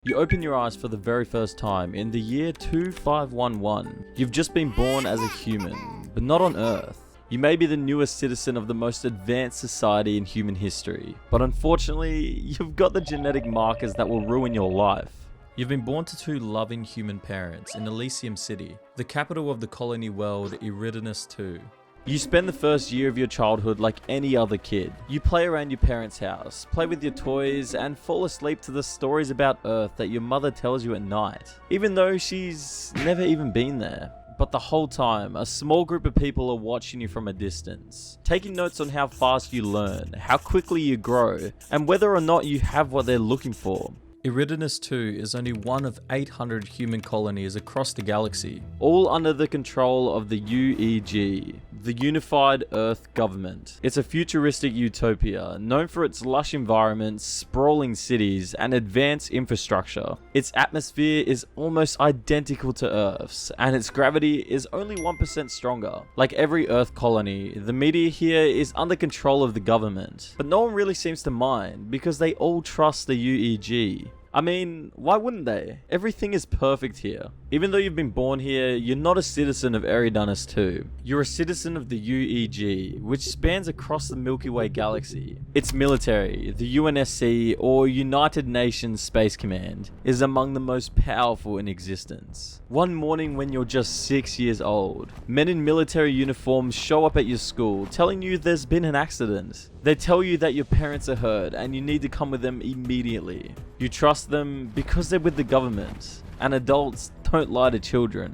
You open your eyes for the very first time in the year 2511. You've just been born as a human, but not on Earth. You may be the newest citizen of the most advanced society in human history, but unfortunately, you've got the genetic markers that will ruin your life. You've been born to two loving human parents in Elysium City, the capital of the colony world Eridanus II. You spend the first year of your childhood like any other kid. You play around your parents' house, play with your toys, and fall asleep to the stories about Earth that your mother tells you at night, even though she's never even been there. But the whole time, a small group of people are watching you from a distance, taking notes on how fast you learn, how quickly you grow, and whether or not you have what they're looking for. Eridanus II is only one of 800 human colonies across the galaxy, all under the control of the UEG, the Unified Earth Government. It's a futuristic utopia, known for its lush environments, sprawling cities, and advanced infrastructure. Its atmosphere is almost identical to Earth's, and its gravity is only 1% stronger. Like every Earth colony, the media here is under control of the government, but no one really seems to mind, because they all trust the UEG. I mean, why wouldn't they? Everything is perfect here. Even though you've been born here, you're not a citizen of Eridanus II. You're a citizen of the UEG, which spans across the Milky Way galaxy. Its military, the UNSC, or United Nations Space Command, is among the most powerful in existence. One morning when you're just 6 years old, men in military uniforms show up at your school, telling you there's been an accident. They tell you that your parents are hurt and you need to come with them immediately. You trust them because they're with the government, and adults don't lie to children,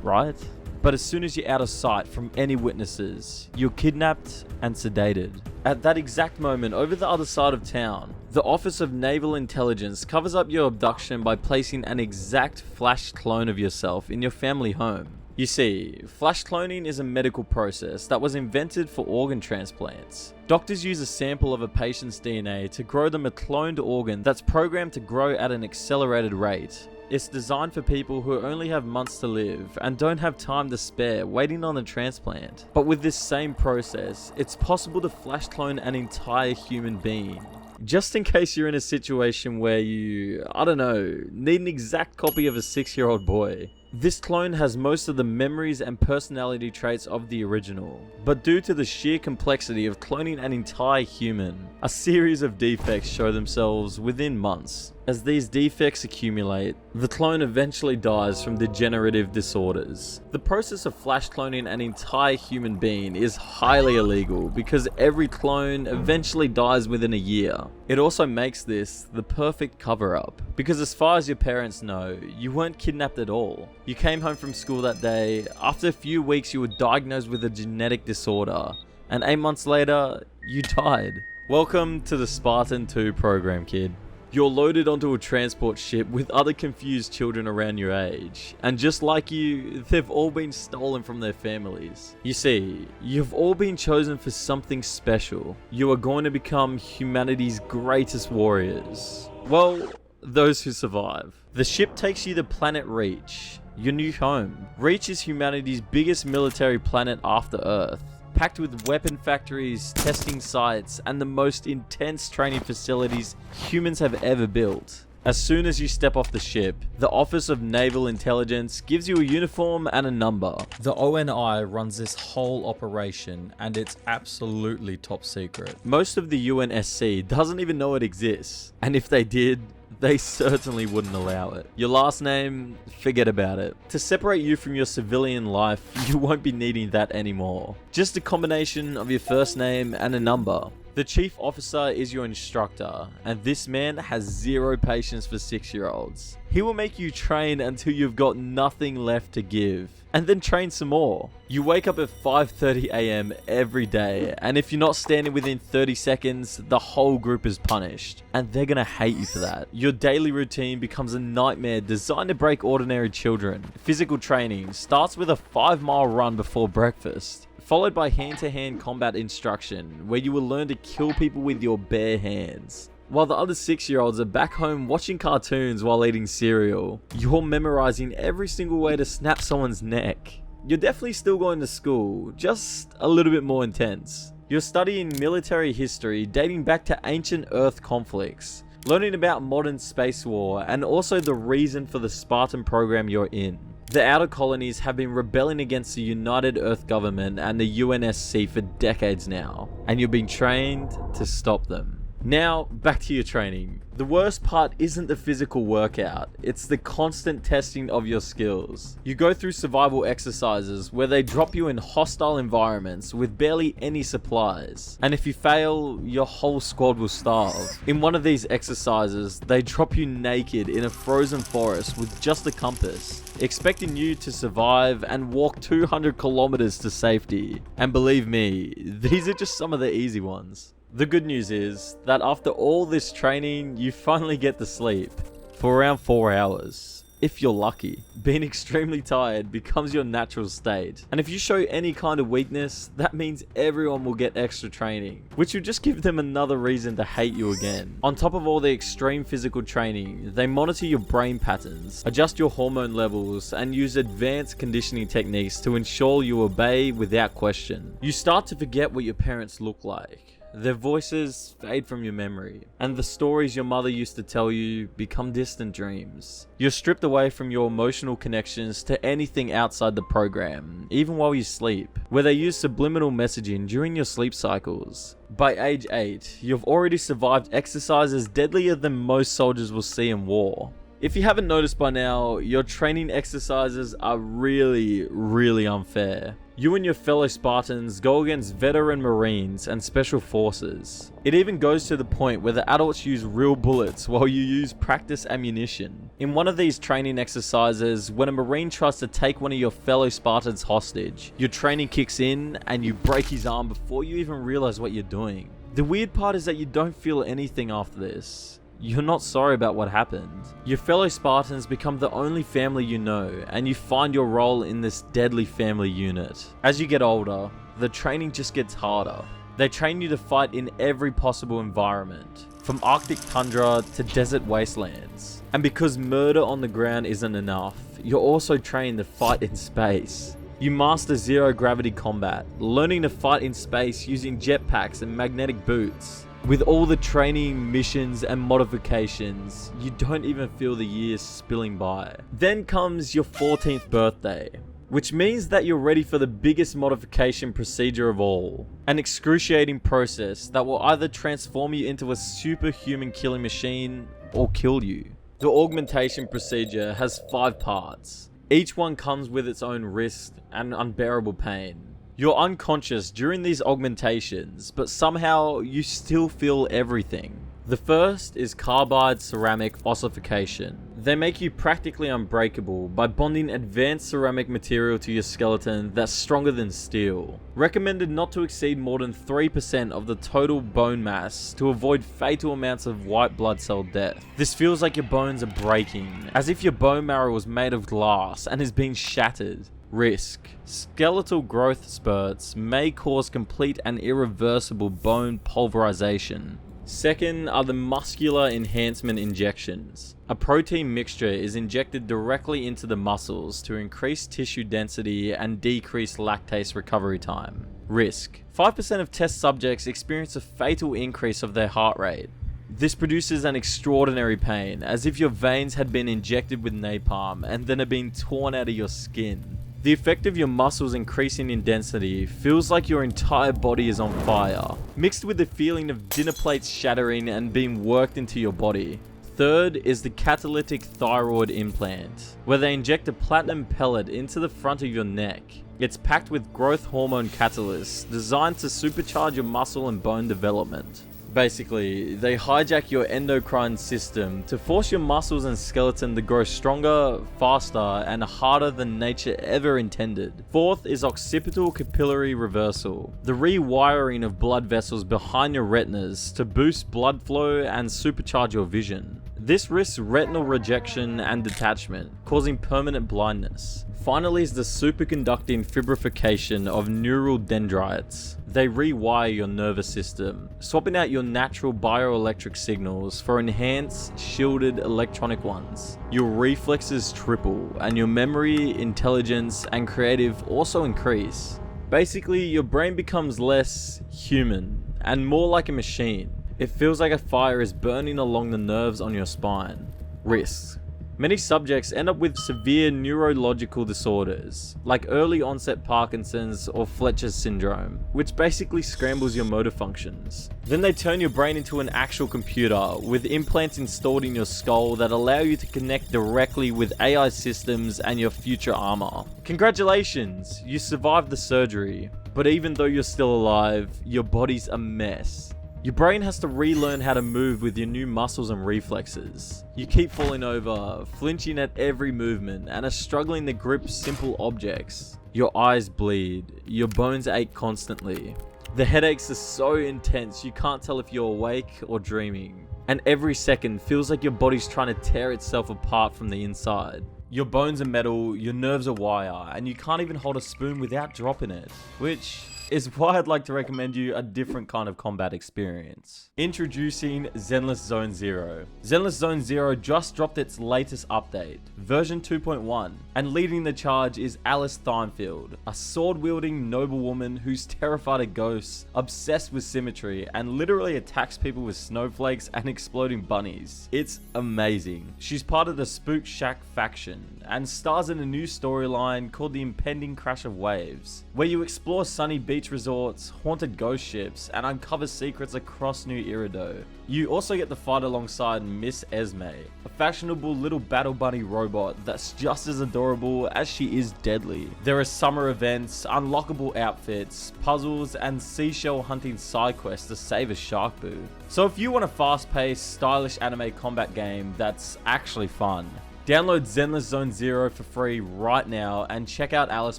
right? But as soon as you're out of sight from any witnesses, you're kidnapped and sedated. At that exact moment, over the other side of town, the Office of Naval Intelligence covers up your abduction by placing an exact flash clone of yourself in your family home. You see, flash cloning is a medical process that was invented for organ transplants. Doctors use a sample of a patient's DNA to grow them a cloned organ that's programmed to grow at an accelerated rate. It's designed for people who only have months to live and don't have time to spare waiting on a transplant. But with this same process, it's possible to flash clone an entire human being. Just in case you're in a situation where you, I don't know, need an exact copy of a 6-year-old boy. This clone has most of the memories and personality traits of the original, but due to the sheer complexity of cloning an entire human, a series of defects show themselves within months. As these defects accumulate, the clone eventually dies from degenerative disorders. The process of flash cloning an entire human being is highly illegal because every clone eventually dies within a year. It also makes this the perfect cover-up, because as far as your parents know, you weren't kidnapped at all. You came home from school that day, after a few weeks you were diagnosed with a genetic disorder, and 8 months later, you died. Welcome to the Spartan 2 program, kid. You're loaded onto a transport ship with other confused children around your age, and just like you, they've all been stolen from their families. You see, you've all been chosen for something special. You are going to become humanity's greatest warriors. Well, those who survive. The ship takes you to planet Reach, your new home. Reach is humanity's biggest military planet after Earth, packed with weapon factories, testing sites, and the most intense training facilities humans have ever built. As soon as you step off the ship, the Office of Naval Intelligence gives you a uniform and a number. The ONI runs this whole operation, and it's absolutely top secret. Most of the UNSC doesn't even know it exists, and if they did, they certainly wouldn't allow it. Your last name, forget about it. To separate you from your civilian life, you won't be needing that anymore. Just a combination of your first name and a number. The chief officer is your instructor, and this man has zero patience for 6-year-olds. He will make you train until you've got nothing left to give, and then train some more. You wake up at 5:30 AM every day, and if you're not standing within 30 seconds, the whole group is punished, and they're gonna hate you for that. Your daily routine becomes a nightmare designed to break ordinary children. Physical training starts with a 5-mile run before breakfast, followed by hand-to-hand combat instruction, where you will learn to kill people with your bare hands. While the other 6-year-olds are back home watching cartoons while eating cereal, you're memorizing every single way to snap someone's neck. You're definitely still going to school, just a little bit more intense. You're studying military history dating back to ancient Earth conflicts, learning about modern space war, and also the reason for the Spartan program you're in. The outer colonies have been rebelling against the United Earth government and the UNSC for decades now, and you're being trained to stop them. Now, back to your training. The worst part isn't the physical workout, it's the constant testing of your skills. You go through survival exercises where they drop you in hostile environments with barely any supplies. And if you fail, your whole squad will starve. In one of these exercises, they drop you naked in a frozen forest with just a compass, expecting you to survive and walk 200 kilometers to safety. And believe me, these are just some of the easy ones. The good news is that after all this training, you finally get to sleep for around 4 hours, if you're lucky. Being extremely tired becomes your natural state, and if you show any kind of weakness, that means everyone will get extra training, which will just give them another reason to hate you again. On top of all the extreme physical training, they monitor your brain patterns, adjust your hormone levels, and use advanced conditioning techniques to ensure you obey without question. You start to forget what your parents look like. Their voices fade from your memory, and the stories your mother used to tell you become distant dreams. You're stripped away from your emotional connections to anything outside the program, even while you sleep, where they use subliminal messaging during your sleep cycles. By age 8, you've already survived exercises deadlier than most soldiers will see in war. If you haven't noticed by now, your training exercises are really unfair. You and your fellow Spartans go against veteran Marines and Special Forces. It even goes to the point where the adults use real bullets while you use practice ammunition. In one of these training exercises, when a Marine tries to take one of your fellow Spartans hostage, your training kicks in and you break his arm before you even realize what you're doing. The weird part is that you don't feel anything after this. You're not sorry about what happened. Your fellow Spartans become the only family you know, and you find your role in this deadly family unit. As you get older, the training just gets harder. They train you to fight in every possible environment, from Arctic tundra to desert wastelands. And because murder on the ground isn't enough, you're also trained to fight in space. You master zero gravity combat, learning to fight in space using jetpacks and magnetic boots. With all the training, missions, and modifications, you don't even feel the years spilling by. Then comes your 14th birthday, which means that you're ready for the biggest modification procedure of all. An excruciating process that will either transform you into a superhuman killing machine or kill you. The augmentation procedure has 5 parts. Each one comes with its own risk and unbearable pain. You're unconscious during these augmentations, but somehow you still feel everything. The first is carbide ceramic ossification. They make you practically unbreakable by bonding advanced ceramic material to your skeleton that's stronger than steel. Recommended not to exceed more than 3% of the total bone mass to avoid fatal amounts of white blood cell death. This feels like your bones are breaking, as if your bone marrow was made of glass and is being shattered. Risk. Skeletal growth spurts may cause complete and irreversible bone pulverization. Second are the muscular enhancement injections. A protein mixture is injected directly into the muscles to increase tissue density and decrease lactase recovery time. Risk. 5% of test subjects experience a fatal increase of their heart rate. This produces an extraordinary pain, as if your veins had been injected with napalm and then are being torn out of your skin. The effect of your muscles increasing in density feels like your entire body is on fire, mixed with the feeling of dinner plates shattering and being worked into your body. Third is the catalytic thyroid implant, where they inject a platinum pellet into the front of your neck. It's packed with growth hormone catalysts designed to supercharge your muscle and bone development. Basically, they hijack your endocrine system to force your muscles and skeleton to grow stronger, faster, and harder than nature ever intended. Fourth is occipital capillary reversal, the rewiring of blood vessels behind your retinas to boost blood flow and supercharge your vision. This risks retinal rejection and detachment, causing permanent blindness. Finally is the superconducting fibrification of neural dendrites. They rewire your nervous system, swapping out your natural bioelectric signals for enhanced, shielded electronic ones. Your reflexes triple, and your memory, intelligence, and creative also increase. Basically, your brain becomes less human and more like a machine. It feels like a fire is burning along the nerves on your spine. Risks. Many subjects end up with severe neurological disorders, like early onset Parkinson's or Fletcher's syndrome, which basically scrambles your motor functions. Then they turn your brain into an actual computer, with implants installed in your skull that allow you to connect directly with AI systems and your future armor. Congratulations, you survived the surgery, but even though you're still alive, your body's a mess. Your brain has to relearn how to move with your new muscles and reflexes. You keep falling over, flinching at every movement, and are struggling to grip simple objects. Your eyes bleed, your bones ache constantly. The headaches are so intense you can't tell if you're awake or dreaming. And every second feels like your body's trying to tear itself apart from the inside. Your bones are metal, your nerves are wire, and you can't even hold a spoon without dropping it. Which is why I'd like to recommend you a different kind of combat experience. Introducing Zenless Zone Zero. Zenless Zone Zero just dropped its latest update, version 2.1, and leading the charge is Alice Thinefield, a sword-wielding noblewoman who's terrified of ghosts, obsessed with symmetry, and literally attacks people with snowflakes and exploding bunnies. It's amazing. She's part of the Spook Shack faction, and stars in a new storyline called The Impending Crash of Waves, where you explore sunny beach resorts, haunted ghost ships, and uncover secrets across New Irido. You also get to fight alongside Miss Esme, a fashionable little battle bunny robot that's just as adorable as she is deadly. There are summer events, unlockable outfits, puzzles, and seashell hunting side quests to save a shark boo. So if you want a fast-paced, stylish anime combat game that's actually fun, download Zenless Zone Zero for free right now and check out Alice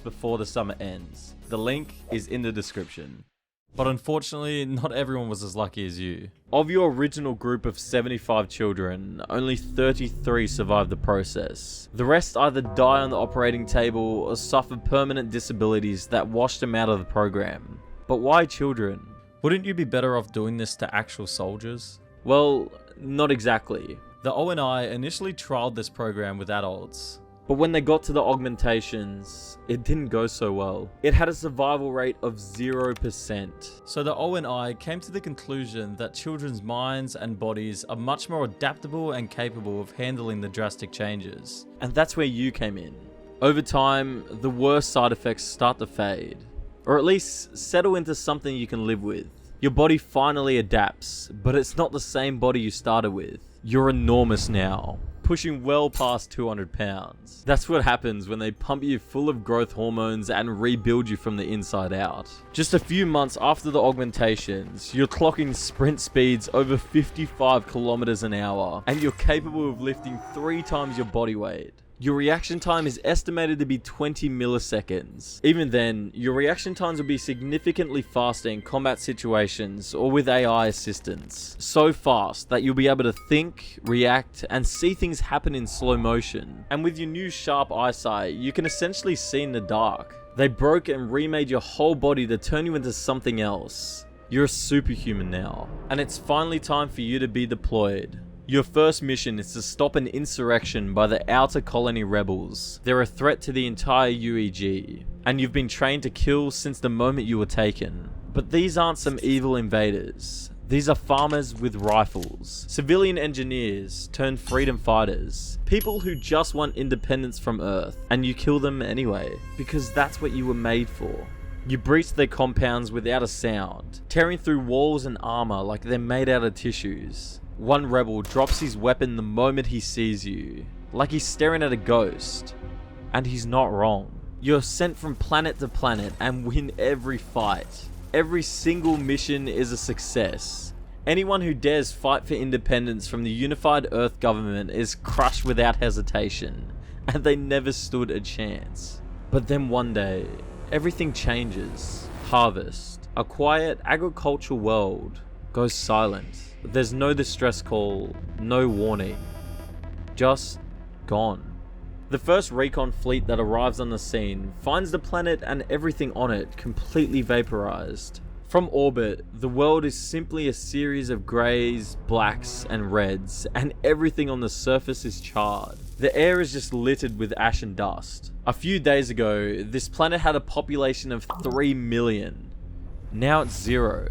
before the summer ends. The link is in the description. But unfortunately, not everyone was as lucky as you. Of your original group of 75 children, only 33 survived the process. The rest either die on the operating table or suffer permanent disabilities that washed them out of the program. But why children? Wouldn't you be better off doing this to actual soldiers? Well, not exactly. The ONI initially trialed this program with adults, but when they got to the augmentations, it didn't go so well. It had a survival rate of 0%. So the ONI came to the conclusion that children's minds and bodies are much more adaptable and capable of handling the drastic changes. And that's where you came in. Over time, the worst side effects start to fade, or at least settle into something you can live with. Your body finally adapts, but it's not the same body you started with. You're enormous now, pushing well past 200 pounds. That's what happens when they pump you full of growth hormones and rebuild you from the inside out. Just a few months after the augmentations, you're clocking sprint speeds over 55 kilometers an hour, and you're capable of lifting 3 times your body weight. Your reaction time is estimated to be 20 milliseconds. Even then, your reaction times will be significantly faster in combat situations or with AI assistance. So fast that you'll be able to think, react, and see things happen in slow motion. And with your new sharp eyesight, you can essentially see in the dark. They broke and remade your whole body to turn you into something else. You're a superhuman now, and it's finally time for you to be deployed. Your first mission is to stop an insurrection by the Outer Colony rebels. They're a threat to the entire UEG, and you've been trained to kill since the moment you were taken. But these aren't some evil invaders. These are farmers with rifles, civilian engineers turned freedom fighters, people who just want independence from Earth, and you kill them anyway, because that's what you were made for. You breach their compounds without a sound, tearing through walls and armor like they're made out of tissues. One rebel drops his weapon the moment he sees you, like he's staring at a ghost. And he's not wrong. You're sent from planet to planet and win every fight. Every single mission is a success. Anyone who dares fight for independence from the unified Earth government is crushed without hesitation, and they never stood a chance. But then one day, everything changes. Harvest, a quiet agricultural world, goes silent. There's no distress call, no warning. Just gone. The first recon fleet that arrives on the scene finds the planet and everything on it completely vaporized. From orbit, the world is simply a series of greys, blacks, and reds, and everything on the surface is charred. The air is just littered with ash and dust. A few days ago, this planet had a population of 3 million. Now it's 0.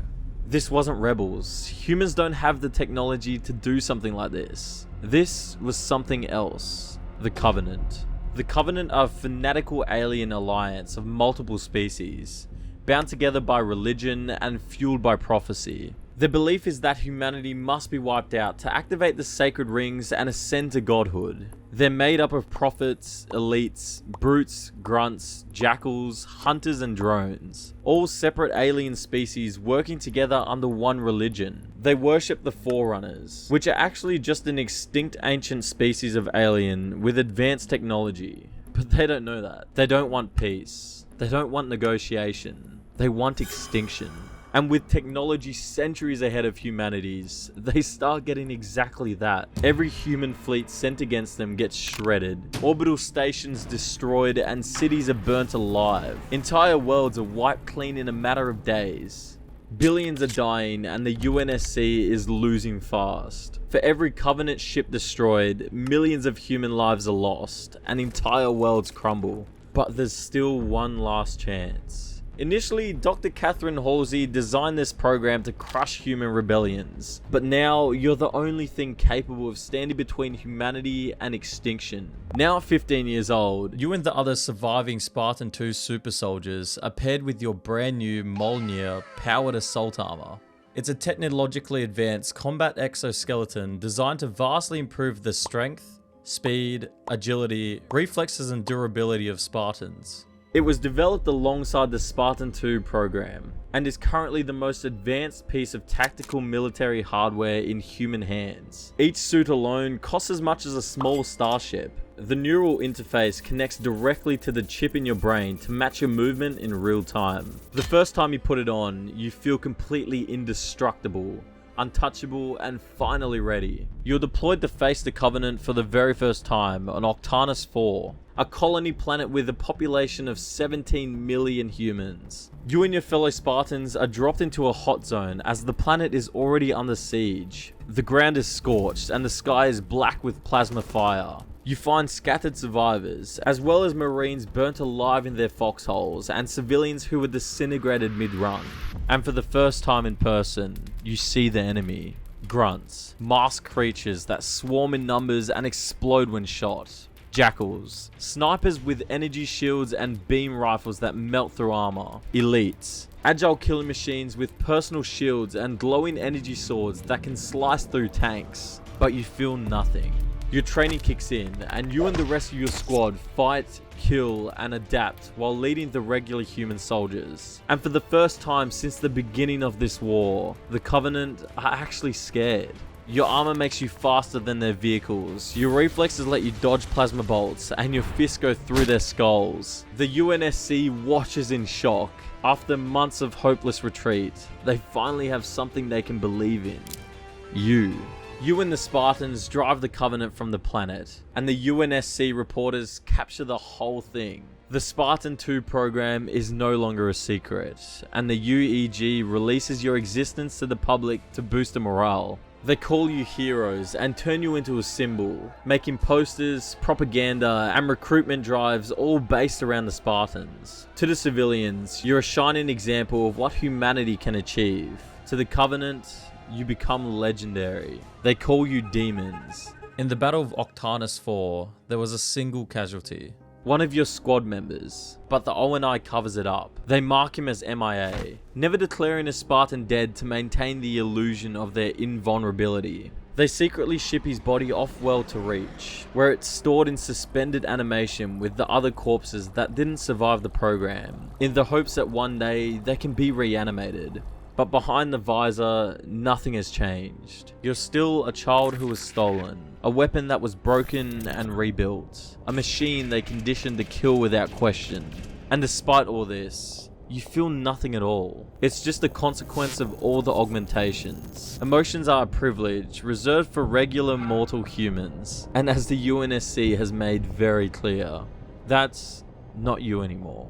This wasn't rebels. Humans don't have the technology to do something like this. This was something else. The Covenant. The Covenant are a fanatical alien alliance of multiple species, bound together by religion and fueled by prophecy. Their belief is that humanity must be wiped out to activate the sacred rings and ascend to godhood. They're made up of prophets, elites, brutes, grunts, jackals, hunters and drones. All separate alien species working together under one religion. They worship the Forerunners, which are actually just an extinct ancient species of alien with advanced technology. But they don't know that. They don't want peace. They don't want negotiation. They want extinction. And with technology centuries ahead of humanity's, they start getting exactly that. Every human fleet sent against them gets shredded, orbital stations destroyed, and cities are burnt alive. Entire worlds are wiped clean in a matter of days. Billions are dying, and the UNSC is losing fast. For every Covenant ship destroyed, millions of human lives are lost, and entire worlds crumble. But there's still one last chance. Initially, Dr. Catherine Halsey designed this program to crush human rebellions, but now you're the only thing capable of standing between humanity and extinction. Now at 15 years old, you and the other surviving Spartan 2 super soldiers are paired with your brand new Mjolnir powered assault armor. It's a technologically advanced combat exoskeleton designed to vastly improve the strength, speed, agility, reflexes and durability of Spartans. It was developed alongside the Spartan 2 program, and is currently the most advanced piece of tactical military hardware in human hands. Each suit alone costs as much as a small starship. The neural interface connects directly to the chip in your brain to match your movement in real time. The first time you put it on, you feel completely indestructible, untouchable, and finally ready. You're deployed to face the Covenant for the very first time on Octanis 4, a colony planet with a population of 17 million humans. You and your fellow Spartans are dropped into a hot zone as the planet is already under siege. The ground is scorched and the sky is black with plasma fire. You find scattered survivors, as well as Marines burnt alive in their foxholes, and civilians who were disintegrated mid-run. And for the first time in person, you see the enemy. Grunts, masked creatures that swarm in numbers and explode when shot. Jackals, snipers with energy shields and beam rifles that melt through armor. Elites, agile killing machines with personal shields and glowing energy swords that can slice through tanks. But you feel nothing. Your training kicks in, and you and the rest of your squad fight, kill, and adapt while leading the regular human soldiers. And for the first time since the beginning of this war, the Covenant are actually scared. Your armor makes you faster than their vehicles, your reflexes let you dodge plasma bolts, and your fists go through their skulls. The UNSC watches in shock. After months of hopeless retreat, they finally have something they can believe in. You and the Spartans drive the Covenant from the planet, and the UNSC reporters capture the whole thing. The Spartan 2 program is no longer a secret, and the UEG releases your existence to the public to boost the morale. They call you heroes and turn you into a symbol, making posters, propaganda, and recruitment drives all based around the Spartans. To the civilians, you're a shining example of what humanity can achieve. To the Covenant, you become legendary. They call you demons. In the Battle of Octanis 4, there was a single casualty. One of your squad members, but the ONI covers it up. They mark him as MIA, never declaring a Spartan dead to maintain the illusion of their invulnerability. They secretly ship his body off-world to Reach, where it's stored in suspended animation with the other corpses that didn't survive the program, in the hopes that one day they can be reanimated. But behind the visor, nothing has changed. You're still a child who was stolen, a weapon that was broken and rebuilt, a machine they conditioned to kill without question. And despite all this, you feel nothing at all. It's just a consequence of all the augmentations. Emotions are a privilege reserved for regular mortal humans, and as the UNSC has made very clear, that's not you anymore.